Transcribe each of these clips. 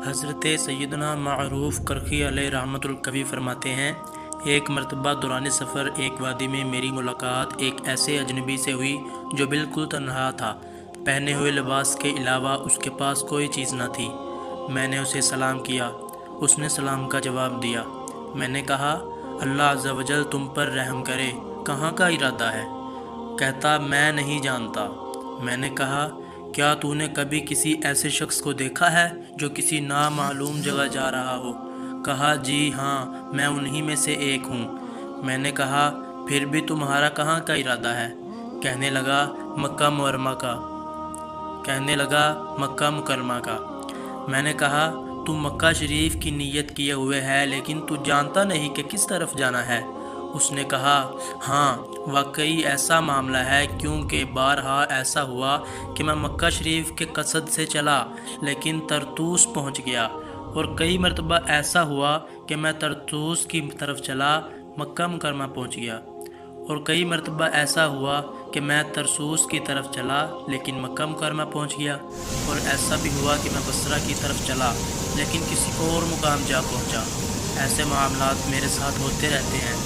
حضرت سیدنا معروف کرخی علیہ رحمۃ الکوی فرماتے ہیں، ایک مرتبہ دوران سفر ایک وادی میں میری ملاقات ایک ایسے اجنبی سے ہوئی جو بالکل تنہا تھا۔ پہنے ہوئے لباس کے علاوہ اس کے پاس کوئی چیز نہ تھی۔ میں نے اسے سلام کیا، اس نے سلام کا جواب دیا۔ میں نے کہا، اللہ عز و جل تم پر رحم کرے، کہاں کا ارادہ ہے؟ کہتا، میں نہیں جانتا۔ میں نے کہا، کیا تو نے کبھی کسی ایسے شخص کو دیکھا ہے جو کسی نامعلوم جگہ جا رہا ہو؟ کہا، جی ہاں، میں انہی میں سے ایک ہوں۔ میں نے کہا، پھر بھی تمہارا کہاں کا ارادہ ہے؟ کہنے لگا، مکہ مکرمہ کا۔ میں نے کہا، تو مکہ شریف کی نیت کیے ہوئے ہے، لیکن تو جانتا نہیں کہ کس طرف جانا ہے؟ اس نے کہا، ہاں، واقعی ایسا معاملہ ہے، کیونکہ بارہا ایسا ہوا کہ میں مکہ شریف کے قصد سے چلا لیکن طرطوس پہنچ گیا، اور کئی مرتبہ ایسا ہوا کہ میں طرطوس کی طرف چلا، مکہ مکرمہ پہنچ گیا، اور کئی مرتبہ ایسا ہوا کہ میں طرسوس کی طرف چلا لیکن مکہ مکرمہ پہنچ گیا، اور ایسا بھی ہوا کہ میں بصرہ کی طرف چلا لیکن کسی اور مقام جا پہنچا۔ ایسے معاملات میرے ساتھ ہوتے رہتے ہیں۔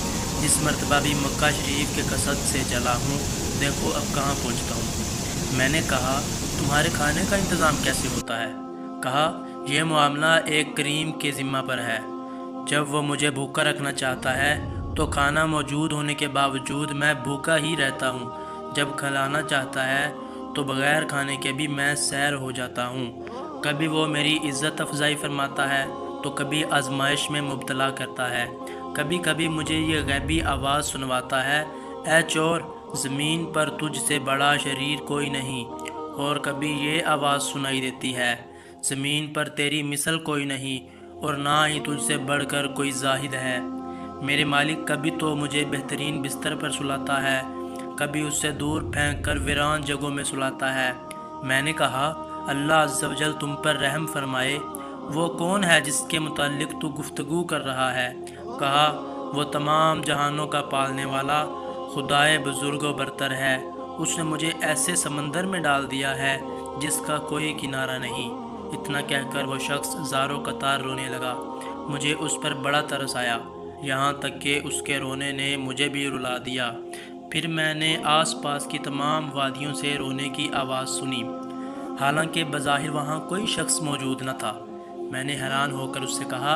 جس مرتبہ بھی مکہ شریف کے قصد سے چلا ہوں، دیکھو اب کہاں پہنچتا ہوں۔ میں نے کہا، تمہارے کھانے کا انتظام کیسے ہوتا ہے؟ کہا، یہ معاملہ ایک کریم کے ذمہ پر ہے۔ جب وہ مجھے بھوکا رکھنا چاہتا ہے تو کھانا موجود ہونے کے باوجود میں بھوکا ہی رہتا ہوں۔ جب کھلانا چاہتا ہے تو بغیر کھانے کے بھی میں سیر ہو جاتا ہوں۔ کبھی وہ میری عزت افزائی فرماتا ہے تو کبھی آزمائش میں مبتلا کرتا ہے۔ کبھی کبھی مجھے یہ غیبی آواز سنواتا ہے، اے چور، زمین پر تجھ سے بڑا شریر کوئی نہیں۔ اور کبھی یہ آواز سنائی دیتی ہے، زمین پر تیری مثل کوئی نہیں، اور نہ ہی تجھ سے بڑھ کر کوئی زاہد ہے۔ میرے مالک کبھی تو مجھے بہترین بستر پر سلاتا ہے، کبھی اس سے دور پھینک کر ویران جگہوں میں سلاتا ہے۔ میں نے کہا، اللہ عز و جل تم پر رحم فرمائے، وہ کون ہے جس کے متعلق تو گفتگو کر رہا ہے؟ کہا، وہ تمام جہانوں کا پالنے والا خدائے بزرگ و برتر ہے۔ اس نے مجھے ایسے سمندر میں ڈال دیا ہے جس کا کوئی کنارہ نہیں۔ اتنا کہہ کر وہ شخص زاروں قطار رونے لگا۔ مجھے اس پر بڑا ترس آیا، یہاں تک کہ اس کے رونے نے مجھے بھی رلا دیا۔ پھر میں نے آس پاس کی تمام وادیوں سے رونے کی آواز سنی، حالانکہ بظاہر وہاں کوئی شخص موجود نہ تھا۔ میں نے حیران ہو کر اس سے کہا،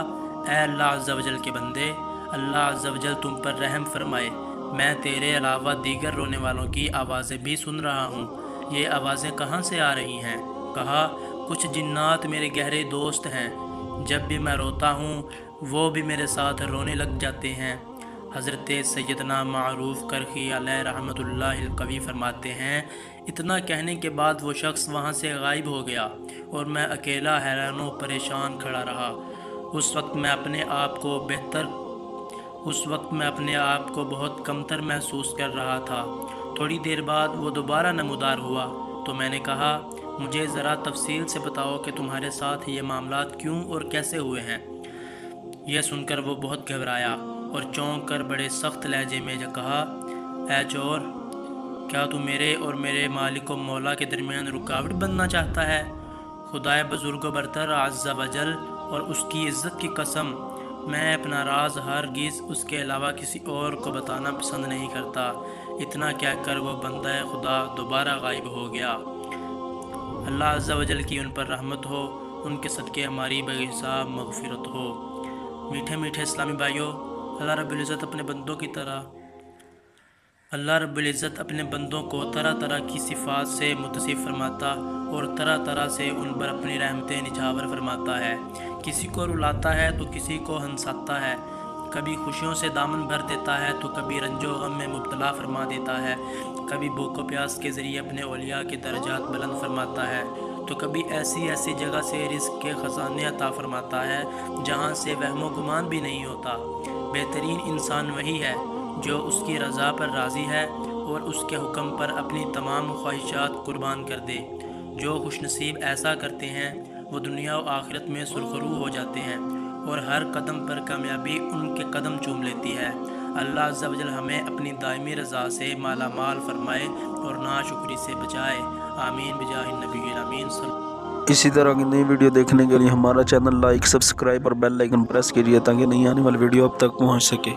اے اللہ عز و جل کے بندے، اللہ عز و جل تم پر رحم فرمائے، میں تیرے علاوہ دیگر رونے والوں کی آوازیں بھی سن رہا ہوں، یہ آوازیں کہاں سے آ رہی ہیں؟ کہا، کچھ جنات میرے گہرے دوست ہیں، جب بھی میں روتا ہوں وہ بھی میرے ساتھ رونے لگ جاتے ہیں۔ حضرت سیدنا معروف کرخی علیہ رحمۃ اللہ الکوی فرماتے ہیں، اتنا کہنے کے بعد وہ شخص وہاں سے غائب ہو گیا اور میں اکیلا حیران و پریشان کھڑا رہا۔ اس وقت میں اپنے آپ کو بہت کمتر محسوس کر رہا تھا۔ تھوڑی دیر بعد وہ دوبارہ نمودار ہوا تو میں نے کہا، مجھے ذرا تفصیل سے بتاؤ کہ تمہارے ساتھ یہ معاملات کیوں اور کیسے ہوئے ہیں۔ یہ سن کر وہ بہت گھبرایا اور چونک کر بڑے سخت لہجے میں کہا، اے چور، کیا تو میرے اور میرے مالک و مولا کے درمیان رکاوٹ بننا چاہتا ہے؟ خدائے بزرگ و برتر عز و جل اور اس کی عزت کی قسم، میں اپنا راز ہرگز اس کے علاوہ کسی اور کو بتانا پسند نہیں کرتا۔ اتنا کہہ کر وہ بندہ خدا دوبارہ غائب ہو گیا۔ اللہ عز و جل کی ان پر رحمت ہو، ان کے صدقے ہماری بے حساب مغفرت ہو۔ میٹھے میٹھے اسلامی بھائیوں، اللہ رب العزت اپنے بندوں کو طرح طرح کی صفات سے متصف فرماتا اور طرح طرح سے ان پر اپنی رحمتیں نچھاور فرماتا ہے۔ کسی کو رلاتا ہے تو کسی کو ہنساتا ہے، کبھی خوشیوں سے دامن بھر دیتا ہے تو کبھی رنج و غم میں مبتلا فرما دیتا ہے، کبھی بھوک و پیاس کے ذریعے اپنے اولیاء کے درجات بلند فرماتا ہے، تو کبھی ایسی جگہ سے رزق کے خزانے عطا فرماتا ہے جہاں سے وہم و گمان بھی نہیں ہوتا۔ بہترین انسان وہی ہے جو اس کی رضا پر راضی ہے اور اس کے حکم پر اپنی تمام خواہشات قربان کر دے۔ جو خوش نصیب ایسا کرتے ہیں وہ دنیا و آخرت میں سرخرو ہو جاتے ہیں اور ہر قدم پر کامیابی ان کے قدم چوم لیتی ہے۔ اللہ عز و جل ہمیں اپنی دائمی رضا سے مالا مال فرمائے اور ناشکری سے بچائے۔ آمین بجاہ النبی الامین صلی اسی طرح کی نئی ویڈیو دیکھنے کے لیے ہمارا چینل لائک، سبسکرائب اور بیل آئیکن پریس کیجیے تاکہ نئی آنے والی ویڈیو اب تک پہنچ سکے۔